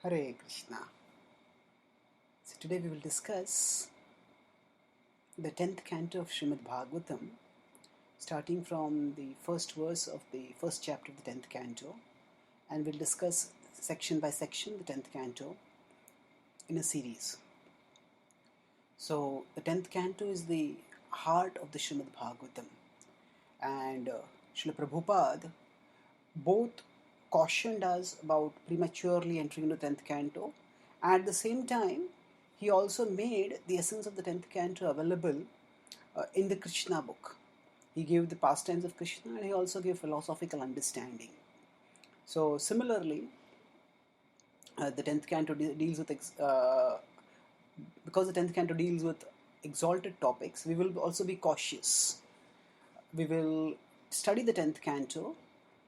Hare Krishna. So today we will discuss the 10th canto of Srimad Bhagavatam, starting from the first verse of the first chapter of the 10th canto, and we'll discuss section by section the 10th canto in a series. So the 10th canto is the heart of the Srimad Bhagavatam, and Srila Prabhupada both cautioned us about prematurely entering into the 10th canto. At the same time, he also made the essence of the 10th canto available in the Krishna book. He gave the pastimes of Krishna and he also gave philosophical understanding. So similarly, the 10th canto deals with, because the 10th canto deals with exalted topics, we will also be cautious. We will study the 10th canto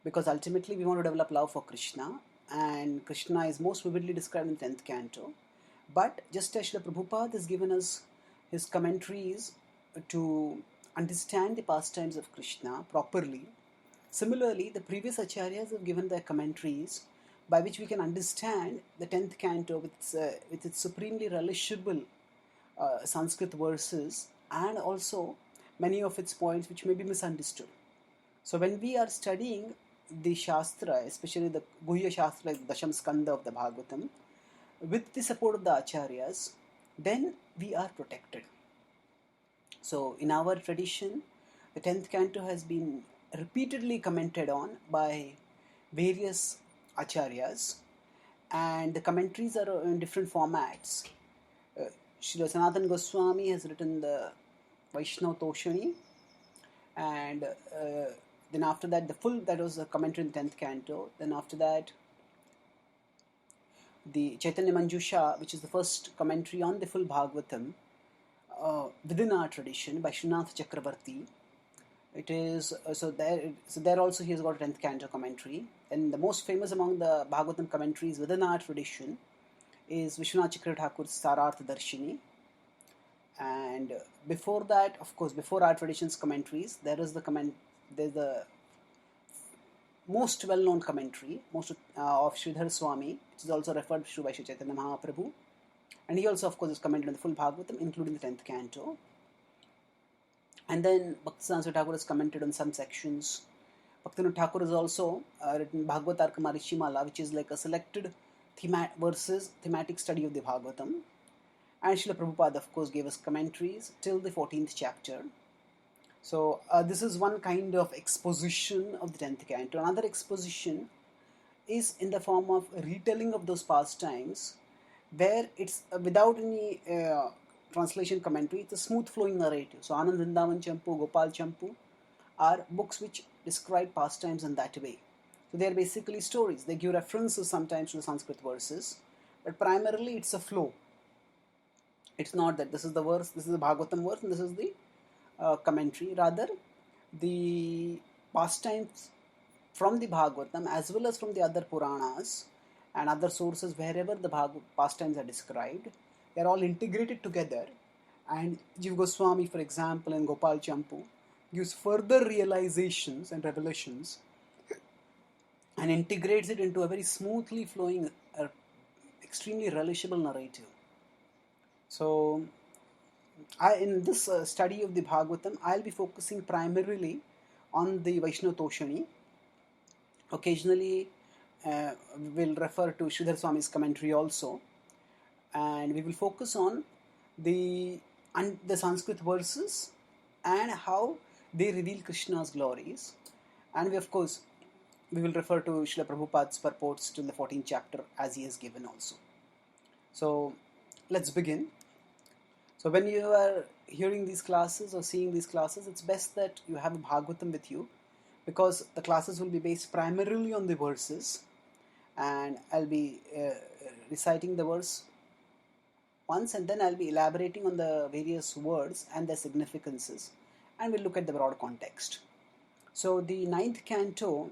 because ultimately we want to develop love for Krishna, and Krishna is most vividly described in the 10th canto. But just as Srila Prabhupada has given us his commentaries to understand the pastimes of Krishna properly, similarly the previous acharyas have given their commentaries by which we can understand the 10th canto with its supremely relishable Sanskrit verses, and also many of its points which may be misunderstood. So when we are studying the Shastra, especially the Guhya Shastra, like the Dasham Skanda of the Bhagavatam, with the support of the Acharyas, then we are protected. So in our tradition, the 10th canto has been repeatedly commented on by various Acharyas, and the commentaries are in different formats. Srila Sanatana Goswami has written the Vaishnava Toshani, and then after that, that was a commentary in the 10th canto. Then after that, the Chaitanya Manjusha, which is the first commentary on the full Bhagavatam within our tradition by Srinath Chakravarti. It is so there also he has got a 10th canto commentary. And the most famous among the Bhagavatam commentaries within our tradition is Vishwanath Chakra Thakur's Sarartha Darshini. And before that, of course, before our tradition's commentaries, there's the most well-known commentary of Sridhar Swami, which is also referred to by Sri Chaitanya Mahaprabhu. And he also, of course, is commented on the full Bhagavatam, including the 10th canto. And then Bhaktisiddhanta Thakur has commented on some sections. Bhaktivinoda Thakur has also written Bhagavatarka Marishimala, which is like a selected thematic study of the Bhagavatam. And Srila Prabhupada, of course, gave us commentaries till the 14th chapter. So this is one kind of exposition of the 10th canto. Another exposition is in the form of retelling of those pastimes, where it's without any translation commentary. It's a smooth flowing narrative. So Anand Vrindavan Champu, Gopal Champu are books which describe pastimes in that way. So they are basically stories. They give references sometimes to the Sanskrit verses, but primarily it's a flow. It's not that this is the verse, this is the Bhagavatam verse, and this is the commentary. Rather, the pastimes from the Bhagavatam as well as from the other Puranas and other sources wherever the pastimes are described, they are all integrated together. And Jiva Goswami, for example, and Gopal Champu gives further realizations and revelations and integrates it into a very smoothly flowing, extremely relishable narrative. So in this study of the Bhagavatam, I'll be focusing primarily on the Vaishnava Toshani. Occasionally, we'll refer to Sridhar Swami's commentary also, and we will focus on the Sanskrit verses and how they reveal Krishna's glories. And we will refer to Srila Prabhupada's purports till the 14th chapter as he has given also. So let's begin. So when you are hearing these classes or seeing these classes, it's best that you have a Bhagavatam with you, because the classes will be based primarily on the verses, and I'll be reciting the verse once, and then I'll be elaborating on the various words and their significances, and we'll look at the broad context. So the 9th canto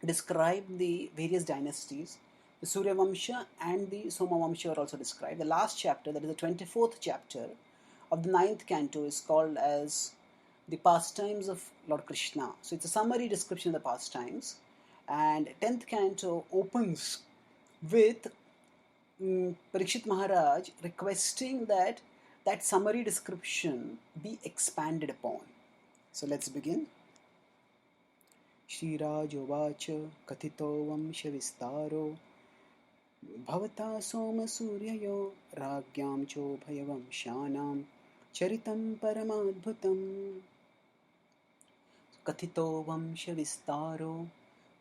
described the various dynasties. The Surya Vamsha and the Soma Vamsha are also described. The last chapter, that is the 24th chapter of the 9th canto, is called as the pastimes of Lord Krishna. So it's a summary description of the pastimes. And 10th canto opens with Parikshit Maharaj requesting that that summary description be expanded upon. So let's begin. Shriraj kathito vamsha vistaro bhavata soma suryayo ragyam chobhayavamshanam charitam paramadbhutam. Kathito vamsha vistaro.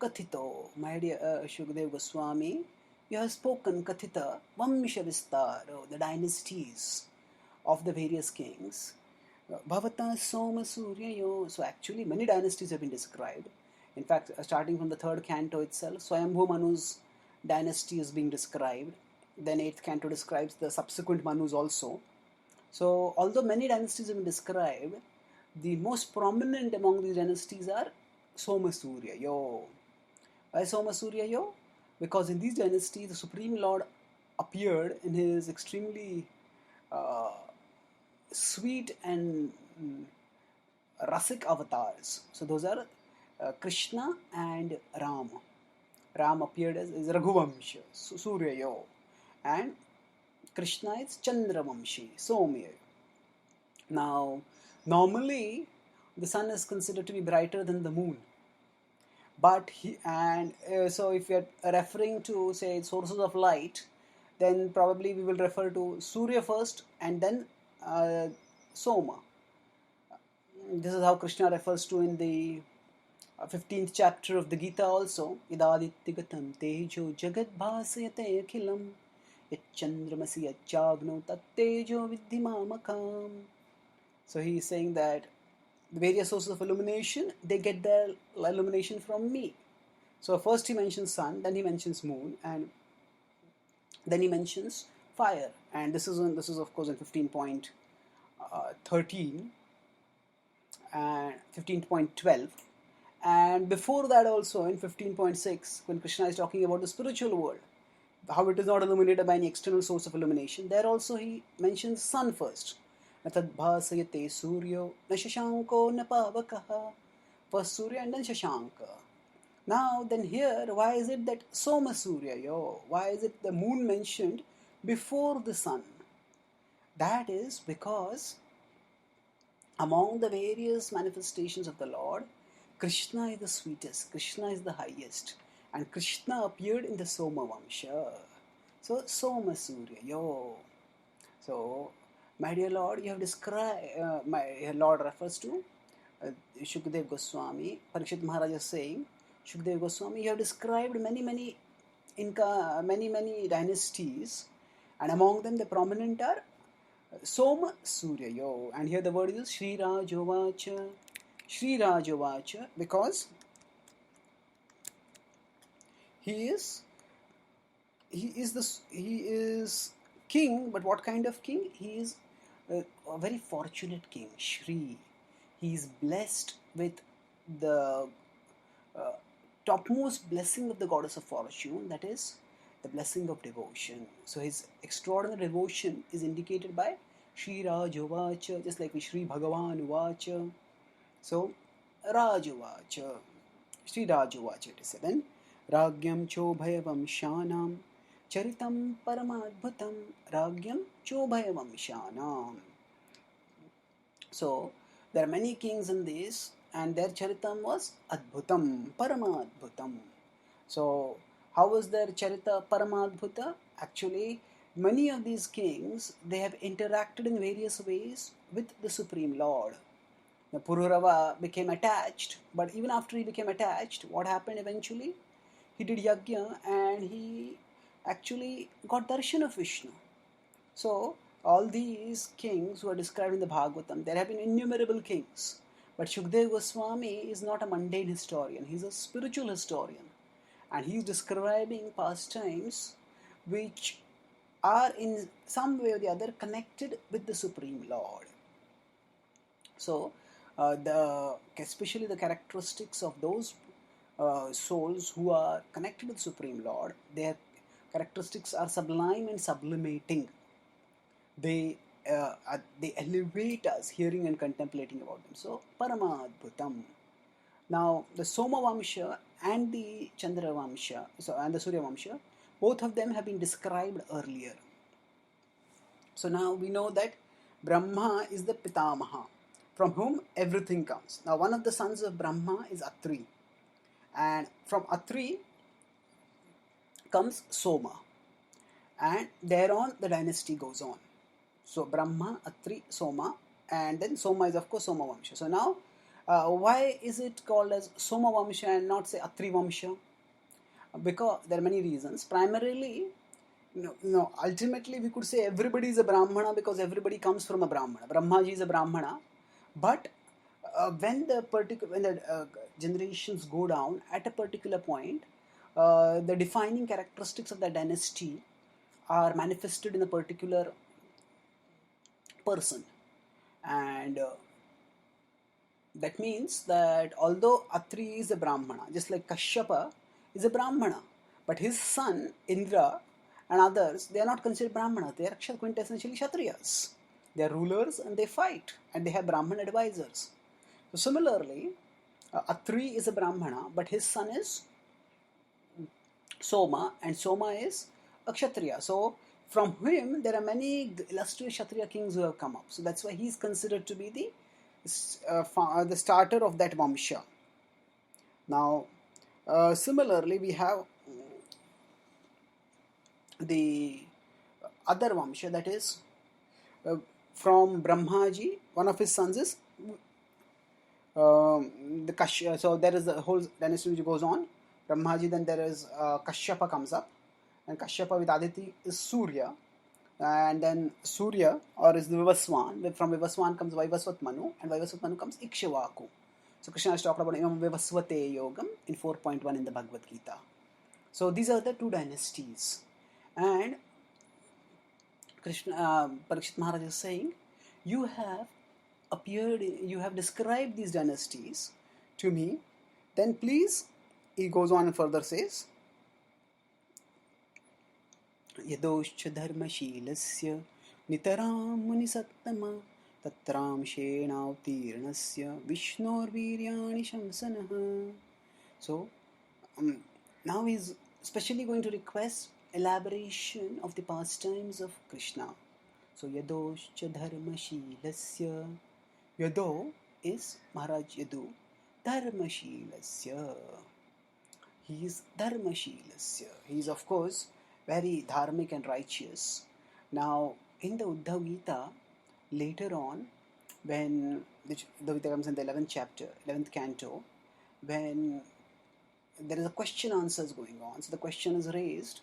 Kathito, my dear Shukdev Goswami, you have spoken Kathita vamsha vistaro, the dynasties of the various kings. Bhavata Soma Suryayo. So actually many dynasties have been described. In fact, starting from the third canto itself, Swayambhu Manu's dynasty is being described. Then eighth canto describes the subsequent Manus also. So although many dynasties have been described, the most prominent among these dynasties are Soma Surya Yo. Why Soma Surya Yo? Because in these dynasties, the Supreme Lord appeared in his extremely sweet and Rasik avatars. So those are Krishna and Ram. Ram appeared as Raghuvamshi, Surya Yo, and Krishna is Chandravamshi, Somya. Now, normally the sun is considered to be brighter than the moon. But so if we are referring to, say, sources of light, then probably we will refer to Surya first and then Soma. This is how Krishna refers to in the 15th chapter of the Gita also. Idadittigatam tejo jagat bhasayate akhilam yachandramasi yachagno tat tejo viddhimamakam. So he is saying that the various sources of illumination, they get their illumination from me. So first he mentions sun, then he mentions moon, and then he mentions fire. And this is of course in 15.13 and 15.12. And before that also in 15.6, when Krishna is talking about the spiritual world, how it is not illuminated by any external source of illumination, there also he mentions sun first. Natadbhasayate suryo na shashanko na pavakaha. First Surya and then Shashanka. Now then here, why is it that Soma Surya Yo? Why is it the moon mentioned before the sun? That is because among the various manifestations of the Lord, Krishna is the sweetest, Krishna is the highest, and Krishna appeared in the Soma Vamsha. So Soma Surya Yo. So my dear Lord, you have described, my Lord refers to Shukdev Goswami. Parikshit Maharaj is saying, Shukdev Goswami, you have described many dynasties, and among them the prominent are Soma Surya Yo. And here the word is Shri Rajovacha. Shri Rajovacha, because he is king, but what kind of king? He is a very fortunate king, Shri. He is blessed with the topmost blessing of the goddess of fortune, that is the blessing of devotion. So his extraordinary devotion is indicated by Shri Rajovacha, just like Shri Bhagavan Uvacha. So Rajovacha, Shri Rajovacha it is said. Then Ragyam Chobhayavam Shanam Charitam Paramadbhutam Ragyam Chobhayavam Shanam. So there are many kings in this, and their charitam was Adbhutam, Paramadbhutam. So how was their charita Paramadbhuta? Actually, many of these kings, they have interacted in various ways with the Supreme Lord. The Pururava became attached, but even after he became attached, what happened eventually? He did yajna and he actually got darshan of Vishnu. So all these kings who are described in the Bhagavatam, there have been innumerable kings. But Shukdev Goswami is not a mundane historian, he is a spiritual historian. And he is describing pastimes which are in some way or the other connected with the Supreme Lord. So, especially the characteristics of those souls who are connected with the Supreme Lord, their characteristics are sublime and sublimating. They elevate us hearing and contemplating about them. So, Paramadbhutam. Now, the Soma Vamsha and the Chandra Vamsha, and the Surya Vamsha, Both of them have been described earlier. So now we know that Brahma is the Pitamaha, from whom everything comes. Now one of the sons of Brahma is Atri, and from Atri comes Soma, and thereon the dynasty goes on. So Brahma, Atri, Soma, and then Soma is of course Soma Vamsha. So now why is it called as Soma Vamsha and not say Atri Vamsha? Because there are many reasons. Primarily, ultimately we could say everybody is a Brahmana because everybody comes from a Brahmana. Brahmaji is a Brahmana, but when the generations go down at a particular point, the defining characteristics of the dynasty are manifested in a particular person, and that means that although Atri is a Brahmana, just like Kashyapa is a Brahmana, but his son Indra and others, they are not considered Brahmanas. They are quintessentially Kshatriyas. They are rulers and they fight, and they have Brahman advisors. So similarly, Atri is a Brahmana, but his son is Soma, and Soma is a Kshatriya. So from him there are many illustrious Kshatriya kings who have come up. So that's why he is considered to be the starter of that Vamsha. Now, similarly, we have the other Vamsha, that is from Brahmaji. One of his sons is the Kashyapa. So there is the whole dynasty which goes on. Brahmaji, then there is Kashyapa comes up, and Kashyapa with Aditi is Surya, and then Surya or is the Vivaswan. From Vivaswan comes Vaivasvat Manu, and Vaivasvat Manu comes Ikshvaku. So Krishna has talked about Imam Vivasvate Yogam in 4.1 in the Bhagavad Gita. So these are the two dynasties, and Parikshit Maharaj is saying, you have described these dynasties to me, then please, he goes on and further says, Yadoscha dharmashilasya nitaram munisattama tatram shenautirnasya vishnor viryani shamsanaha. So now he is especially going to request elaboration of the pastimes of Krishna. So Yadoscha dharmashilasya, Yado is Maharaj Yadu, dharmashilasya, he is dharmashilasya, he is of course very dharmic and righteous. Now in the Uddhav Gita, later on, when the Gita comes in the 11th chapter, 11th canto, when there is a question answers going on, so the question is raised,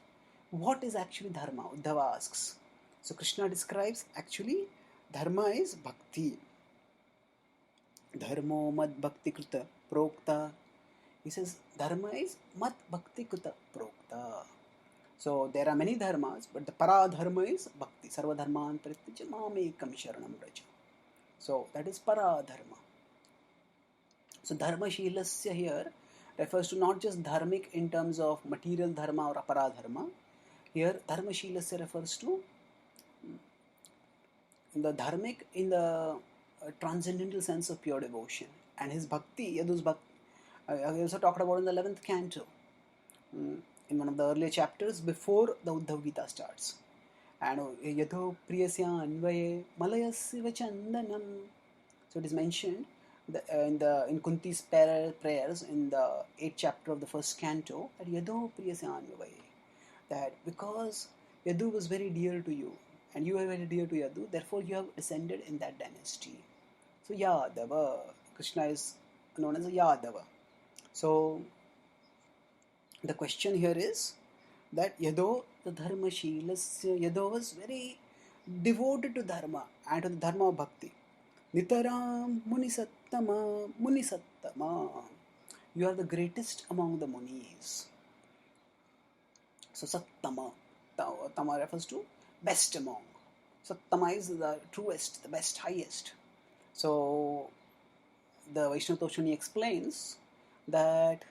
what is actually dharma? Uddhava asks. So Krishna describes actually dharma is bhakti. Dharmo mad bhakti krita prokta. He says dharma is mad bhakti krita prokta. So there are many dharmas, but the para dharma is bhakti. Sarva dharman parityajya mamekam sharanam vraja. So that is para dharma. So dharma shilasya here refers to not just dharmic in terms of material dharma or apara dharma. Here dharma shilasya refers to the dharmic in the transcendental sense of pure devotion. And his bhakti, Yadu's bhakti, I also talked about in the 11th canto, in one of the earlier chapters before the Uddhav Gita starts. And Yadho priyasya anvaye malayasya chandanam. So it is mentioned in Kunti's prayers in the 8th chapter of the first canto, that Yadho priyasya anvaye, that because Yadu was very dear to you and you are very dear to Yadu, therefore you have descended in that dynasty. So Yadava, Krishna is known as a Yadava. So the question here is that Yado, the dharma shilasya, Yado was very devoted to dharma and to the dharma of bhakti. Nitaram munisattama, munisattama. You are the greatest among the munis. So Sattama, Tama refers to best among. Sattama is the truest, the best, highest. So the Vaishnava Toshuni explains that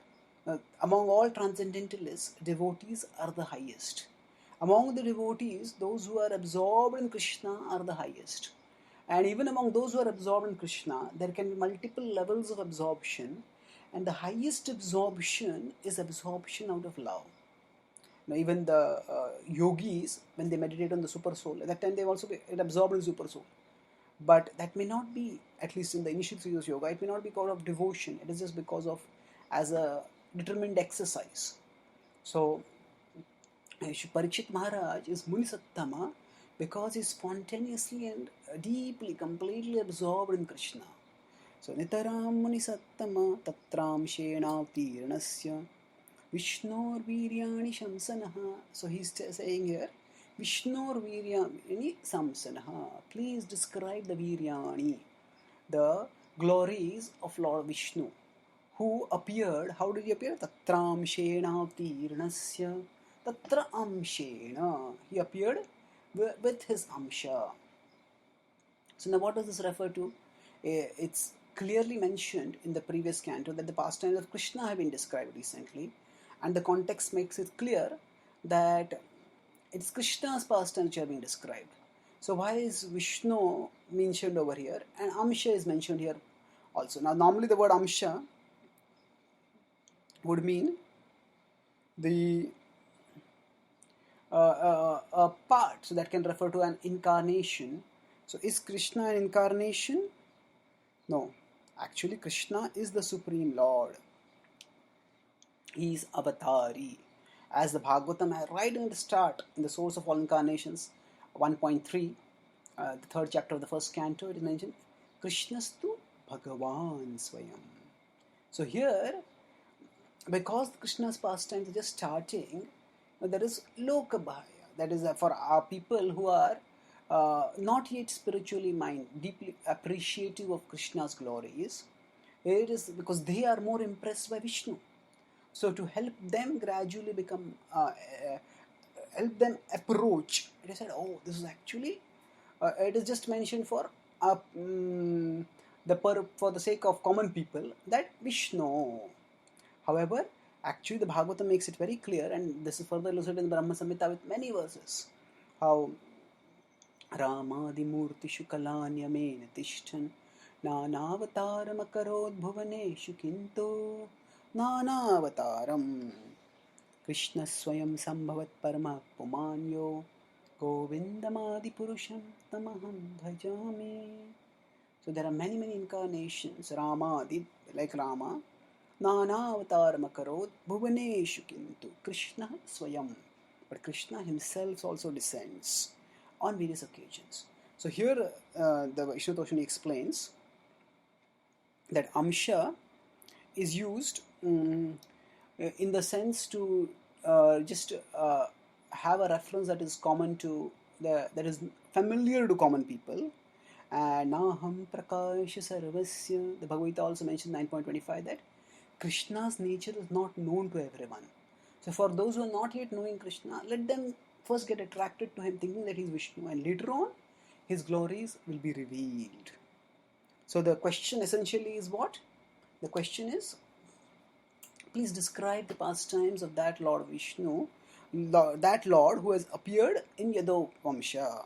among all transcendentalists, devotees are the highest. Among the devotees, those who are absorbed in Krishna are the highest. And even among those who are absorbed in Krishna, there can be multiple levels of absorption, and the highest absorption is absorption out of love. even the yogis, when they meditate on the super soul, at that time they also get absorbed in super soul. But that may not be, at least in the initial stages of yoga, it may not be because of devotion. It is just because of as a determined exercise. So Parikshit Maharaj is Munisattama because he is spontaneously and deeply, completely absorbed in Krishna. So Nitaram Munisattama Tatram Shenavtirnasya Vishnor Viryani Shamsanaha. So he's saying here, Vishnor Viryani Samsanaha. Please describe the Viryani, the glories of Lord Vishnu, who appeared. How did he appear? Tatram Shena Tirnasya. Tatra Amshena. He appeared with his Amsha. So now what does this refer to? It's clearly mentioned in the previous canto that the pastimes of Krishna have been described recently, and the context makes it clear that it's Krishna's pastimes which are being described. So why is Vishnu mentioned over here and Amsha is mentioned here also? Now normally the word Amsha would mean the a part, so that can refer to an incarnation. So is Krishna an incarnation? No, actually Krishna is the Supreme Lord. He is Avatari. As the Bhagavatam, right in the start, in the source of all incarnations, 1.3, the third chapter of the first canto, it is mentioned, Krishnastu Bhagavan Swayam. So here, because Krishna's pastimes are just starting, there is Lokabhaya. That is for our people who are not yet spiritually deeply appreciative of Krishna's glories. It is because they are more impressed by Vishnu. So to help them gradually become, help them approach, they said, oh, this is actually, it is just mentioned for for the sake of common people, that Vishnu. However, actually the Bhagavatam makes it very clear, and this is further illustrated in Brahma Samhita with many verses, how Ramadimurtishu kalanyamena tishtan nanavataram akarod bhuvaneshu kinto nanavataram Krishna swayam sambhavat parama pumanyo govindamadi purusham tamaham bhajami. So there are many incarnations. Ramadi, like Rama, Nana avataram akarod bhuvaneshu kintu Krishna swayam. But Krishna himself also descends on various occasions. So here the Vishnu Toshani explains that Amsha is used in the sense to just have a reference that is common to that is familiar to common people. And Naham Prakasha Sarvasya, the Bhagavad Gita also mentions 9.25 that Krishna's nature is not known to everyone. So for those who are not yet knowing Krishna, let them first get attracted to him thinking that he is Vishnu, and later on his glories will be revealed. So the question essentially is what? The question is, please describe the pastimes of that Lord Vishnu, that Lord who has appeared in Yadu Vamsha.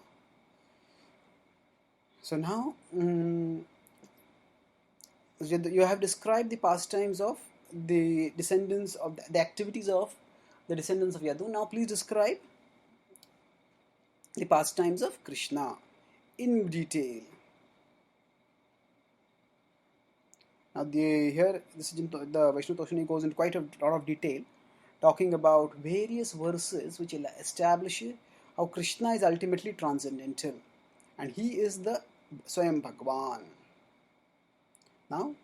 So now you have described the pastimes of the descendants of the activities of the descendants of Yadu. Now please describe the pastimes of Krishna in detail. Now here the Vaishnav Toshani goes into quite a lot of detail, talking about various verses which establish how Krishna is ultimately transcendental, and he is the Swayam Bhagavan. Now,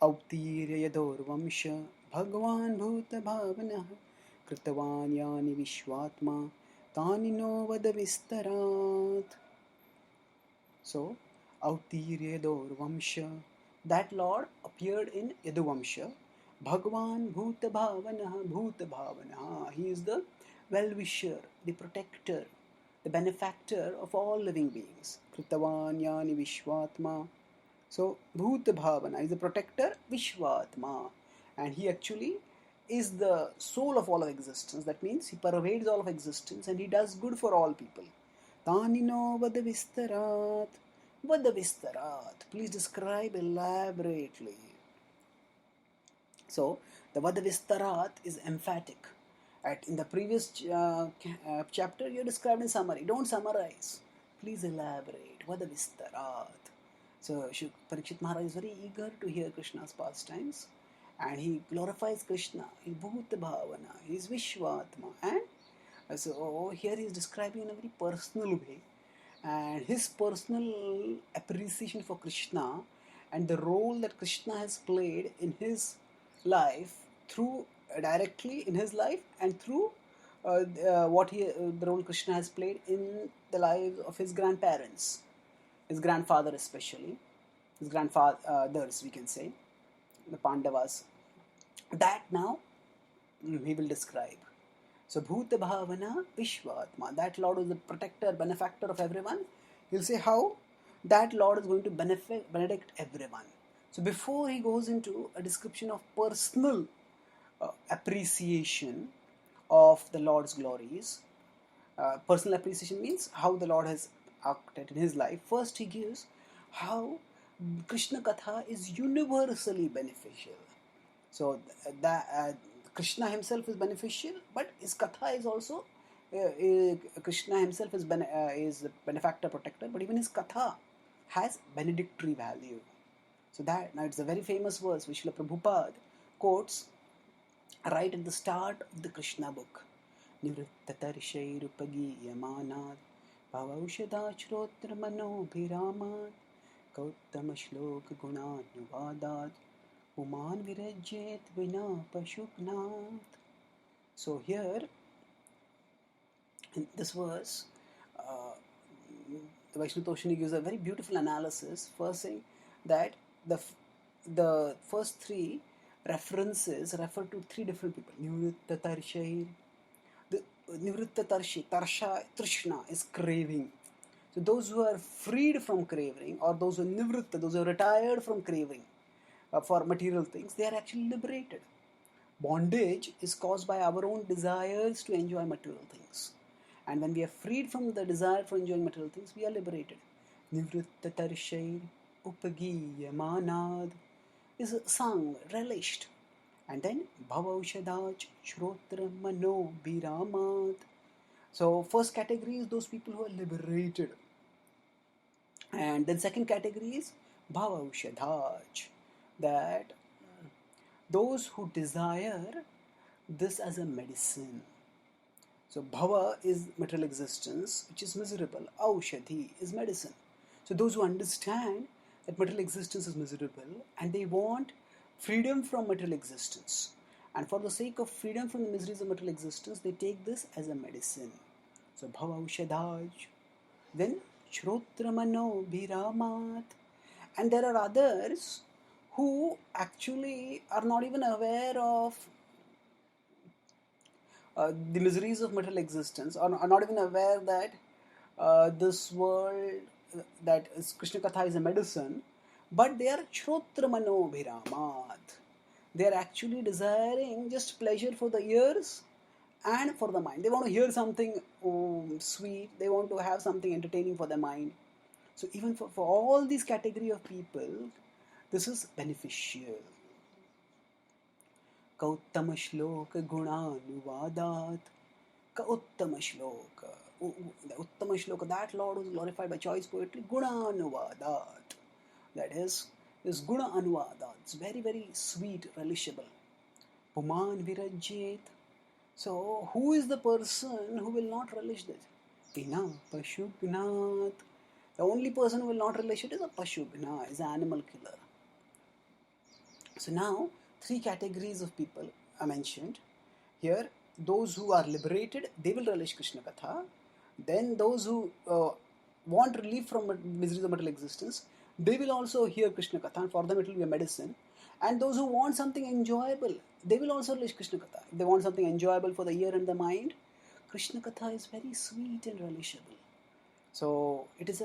Avtirya Yadorvamsha Bhagavan Bhuta Bhavana Kritavan Yani Vishwatma Tanino Vadavistarat. So, Avtirya Yadorvamsha, that Lord appeared in Yaduvamsha. Bhagavan Bhuta Bhavana. He is the well-wisher, the protector, the benefactor of all living beings. Kritavan Yani Vishwatma. So, Bhuta Bhavana is the protector, Vishwatma. And he actually is the soul of all of existence. That means he pervades all of existence and he does good for all people. Tanino Vadavistarat. Vadavistarat. Please describe elaborately. So, the Vadavistarat is emphatic. In the previous chapter, you described in summary. Don't summarize. Please elaborate. Vada vistarat. So Parikshit Maharaj is very eager to hear Krishna's pastimes, and he glorifies Krishna. He's Bhuta Bhavana. He's Vishwatma. And so here he is describing in a very personal way, and his personal appreciation for Krishna and the role that Krishna has played in his life through directly in his life and through the role Krishna has played in the lives of his grandparents, his grandfather especially, his grandfathers, we can say, the Pandavas. That now he will describe. So Bhuta Bhavana Vishwatma, that Lord is the protector, benefactor of everyone. He'll say how that Lord is going to benedict everyone. So before he goes into a description of personal appreciation of the Lord's glories, personal appreciation means how the Lord has acted in his life. First he gives how Krishna-katha is universally beneficial. So that Krishna himself is beneficial, but his katha is also Krishna himself is the benefactor, protector, but even his katha has benedictory value. So that now it's a very famous verse which Srila Prabhupada quotes right at the start of the Krishna book. Nivrittatarshairupagiyamanad bhavaushadachrotra manobhiramad kauttama shloka gunanyuvadat uman virajyet vina pashuknath. So here in this verse, the Vaishnava Toshini gives a very beautiful analysis, first saying that the first three references refer to three different people. Nivritta Tarshair. The Nivritta Tarsha, Trishna is craving. So those who are freed from craving, or those who are Nivritta, those who are retired from craving for material things, they are actually liberated. Bondage is caused by our own desires to enjoy material things. And when we are freed from the desire for enjoying material things, we are liberated. Nivritta Tarshair Upagiyamanad is sung, relished. And then Bhavaushadach Shrotra Mano Biramat. So first category is those people who are liberated. And then second category is Bhavaushadach, that those who desire this as a medicine. So Bhava is material existence, which is miserable. Aushadhi is medicine. So those who understand that material existence is miserable and they want freedom from material existence, and for the sake of freedom from the miseries of material existence, they take this as a medicine. So Bhava Ushadaj. Then Shrotramano Bhiramat. And there are others who actually are not even aware of the miseries of material existence, or are not even aware that this world, that Krishna-katha is a medicine, but they are Shrotramano Bhiramat. They are actually desiring just pleasure for the ears and for the mind. They want to hear something sweet, they want to have something entertaining for their mind. So even for all these category of people, this is beneficial. Kauttama shloka gunanuvadat. Kauttama shloka. The Uttama shloka, that Lord was glorified by choice poetry, gunanuvadat. That is guna anuvadat. It's very, very sweet, relishable. Puman virajyet. So who is the person who will not relish this? Pina Pashugnath. The only person who will not relish it is a Pashugna, is an animal killer. So now, three categories of people are mentioned. Here, those who are liberated, they will relish Krishna-katha. Then those who want relief from miseries of material existence, they will also hear Krishna-katha, and for them it will be a medicine. And those who want something enjoyable, they will also relish Krishna-katha. If they want something enjoyable for the ear and the mind, Krishna-katha is very sweet and relishable. So it is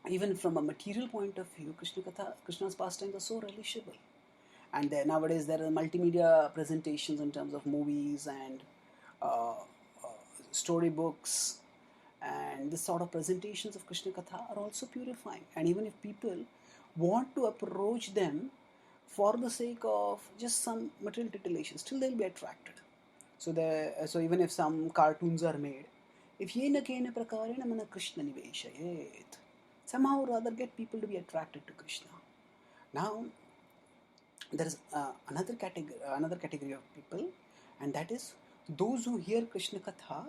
even from a material point of view, Krishna's pastimes are so relishable. And nowadays there are multimedia presentations in terms of movies and storybooks, and this sort of presentations of Krishna-katha are also purifying. And even if people want to approach them for the sake of just some material titillation, still they'll be attracted. So even if some cartoons are made, if yena kena prakarena mana Krishna niveshayet, somehow or other get people to be attracted to Krishna. Now, there is another category of people, and that is those who hear Krishna-katha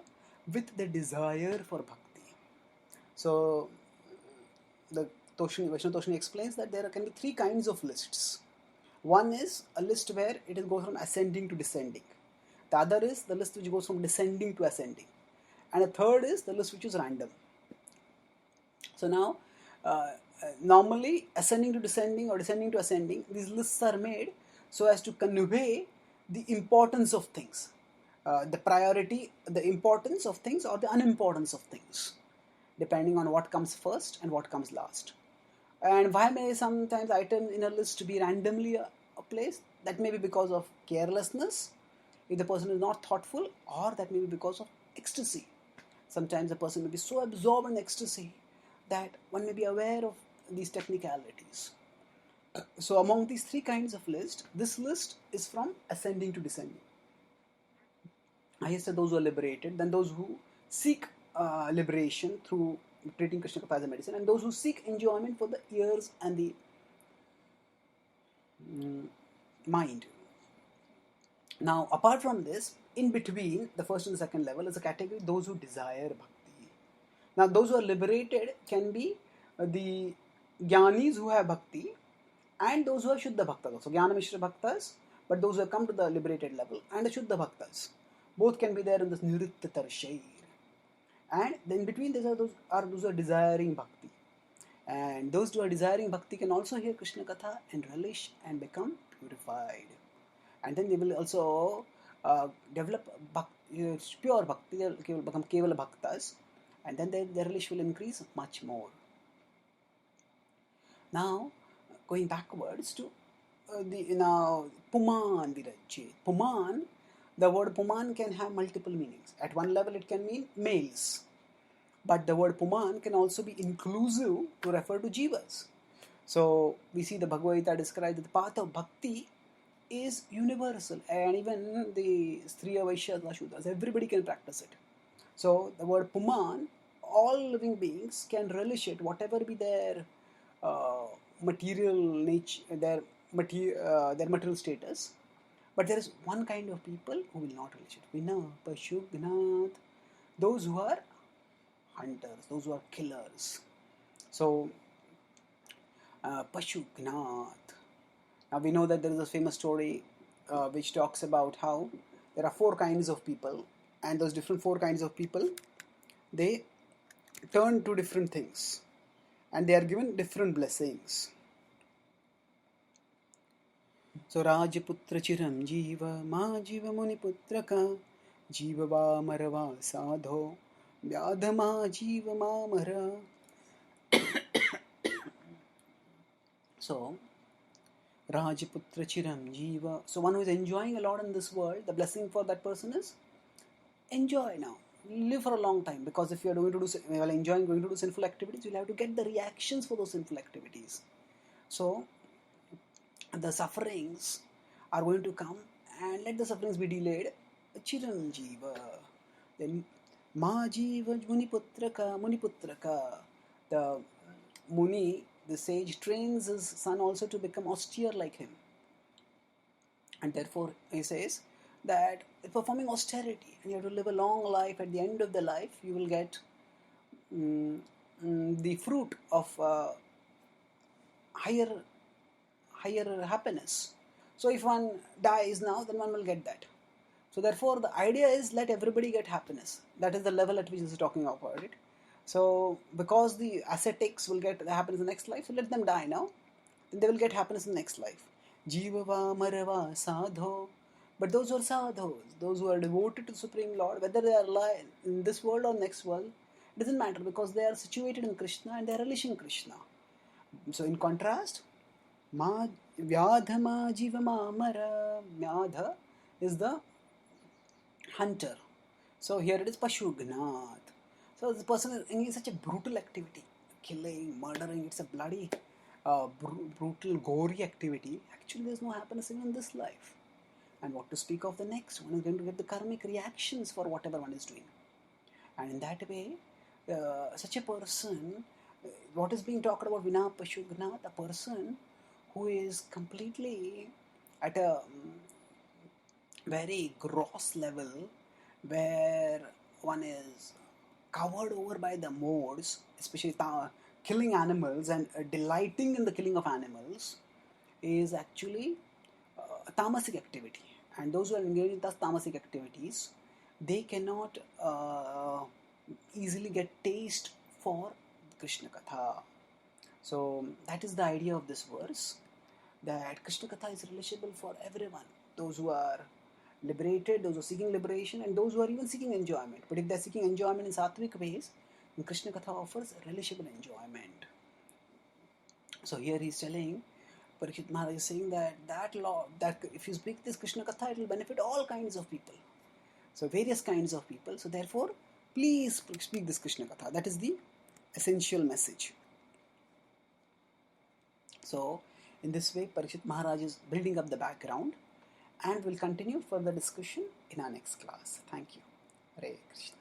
with the desire for bhakti. So, the Vaishnava Toshni explains that there can be three kinds of lists. One is a list where it goes from ascending to descending. The other is the list which goes from descending to ascending. And a third is the list which is random. So now, normally ascending to descending or descending to ascending, these lists are made so as to convey the importance of things, the priority, the importance of things or the unimportance of things, depending on what comes first and what comes last. And why may sometimes items in a list be randomly placed? That may be because of carelessness, if the person is not thoughtful, or that may be because of ecstasy. Sometimes a person may be so absorbed in ecstasy that one may be aware of these technicalities. So among these three kinds of list, this list is from ascending to descending. Highest are those who are liberated, then those who seek liberation through treating Krishna-katha as a medicine, and those who seek enjoyment for the ears and the mind. Now, apart from this, in between the first and the second level is a category those who desire bhakti. Now, those who are liberated can be the jnanis who have bhakti and those who are Shuddha Bhaktas. So, Jnana Mishra Bhaktas, but those who have come to the liberated level, and the Shuddha Bhaktas. Both can be there in this Niritta Tarshair. And then between these are those who are desiring bhakti. And those who are desiring bhakti can also hear Krishna-katha and relish and become purified. And then they will also develop pure bhakti, they will become kevala bhaktas, and then their relish will increase much more. Now, going backwards to Puman Virajit. Puman, the word Puman can have multiple meanings. At one level it can mean males. But the word Puman can also be inclusive to refer to jivas. So we see the Bhagavad Gita described that the path of bhakti is universal, and even the Striya, Vaishyas, Shudras, everybody can practice it. So the word Puman, all living beings can relish it, whatever be their material nature, their material status. But there is one kind of people who will not relish it. Vina, Pashu, Gnat, those who are hunters, those who are killers. So, Pashu, Gnat. Now we know that there is a famous story which talks about how there are four kinds of people, and those different four kinds of people, they turn to different things, and they are given different blessings. So Rajaputra Chiram Jiva Ma Jiva Muniputraka Jiva Va Marava Sadho Vyadhama Jiva Ma Mara. So Rajaputra Chiram Jiva. So one who is enjoying a lot in this world, the blessing for that person is enjoy now. Live for a long time, because if you are going to do, while enjoying going to do sinful activities, you'll have to get the reactions for those sinful activities. So the sufferings are going to come, and let the sufferings be delayed. Chiram Jiva. Then Ma Jiva Muniputraka. The Muni, the sage, trains his son also to become austere like him. And therefore, he says that performing austerity, and you have to live a long life. At the end of the life, you will get the fruit of higher happiness. So if one dies now, then one will get that. So therefore, the idea is let everybody get happiness. That is the level at which this is talking about it. So because the ascetics will get the happiness in the next life, so let them die now. Then they will get happiness in the next life. Jivava marava sadho. But those who are sadhos, those who are devoted to the Supreme Lord, whether they are alive in this world or next world, it doesn't matter, because they are situated in Krishna and they are relishing Krishna. So in contrast, Vyadhama Jivama Mara. Vyadha is the hunter. So here it is Pashugnat. So this person is engaged in such a brutal activity, killing, murdering. It's a bloody brutal, gory activity, actually there's no happiness even in this life. And what to speak of the next? One is going to get the karmic reactions for whatever one is doing. And in that way, such a person, what is being talked about Vina Pashugnat, a person who is completely at a very gross level where one is covered over by the modes, especially killing animals and delighting in the killing of animals, is actually a tamasic activity. And those who are engaged in those tamasic activities, they cannot easily get taste for Krishna-katha. So that is the idea of this verse, that Krishna-katha is relatable for everyone. Those who are liberated, those who are seeking liberation, and those who are even seeking enjoyment. But if they are seeking enjoyment in sattvic ways, then Krishna-katha offers relishable enjoyment. So here he is telling, Parikshit Maharaj is saying that if you speak this Krishna-katha, it will benefit all kinds of people. So various kinds of people. So therefore, please speak this Krishna-katha. That is the essential message. So in this way, Parikshit Maharaj is building up the background, and we'll continue further discussion in our next class. Thank you. Hare Krishna.